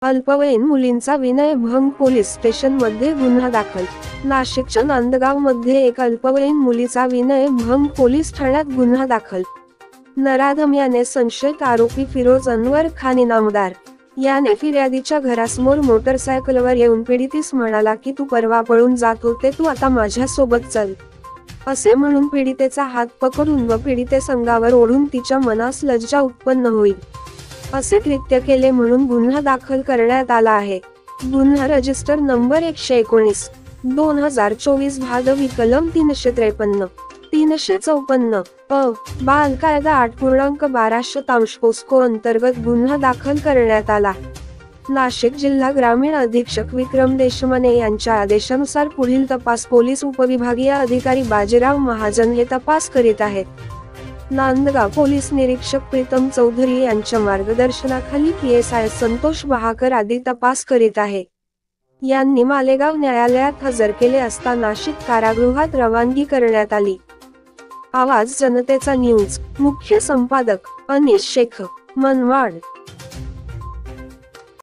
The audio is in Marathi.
अल्पवयीन मुलींचा विनयभंग, पोलीस स्टेशनमध्ये गुन्हा दाखल. नाशिकच्या नांदगावमध्ये एक अल्पवयीन मुलीचा विनयभंग, पोलीस ठाण्यात गुन्हा दाखल. नराधम याने संशयित आरोपी फिरोज अनवर खान इनामदार याने फिर्यादीच्या घरासमोर मोटरसायकलवर येऊन पीडितीस म्हणाला की तू परवा पळून जात होते, तू आता माझ्या सोबत चल, असे म्हणून पीडितेचा हात पकडून व पीडितेस अंगावर ओढून तिच्या मनास लज्जा उत्पन्न होईल असे कृत्य केले म्हणून गुन्हा दाखल करण्यात आला आहे. गुन्हा रजिस्टर नंबर 119/2024 भादवी कलम 353, 354 बाल कायदा 8.12 पोस्को अंतर्गत गुन्हा दाखल करण्यात आला. नाशिक जिल्हा ग्रामीण अधीक्षक विक्रम देशमाने यांच्या आदेशानुसार पुढील तपास पोलीस उपविभागीय अधिकारी बाजीराव महाजन हे तपास करीत आहेत. नांदगाव पोलीस निरीक्षक प्रीतम चौधरी यांच्या मार्गदर्शनाखाली PSI संतोष बहाकर आदी तपास करीत आहे. यांनी मालेगाव न्यायालयात हजर केले असता नाशिक कारागृहात रवानगी करण्यात आली. आवाज जनतेचा न्यूज. मुख्य संपादक अनिश शेख, मनमाड.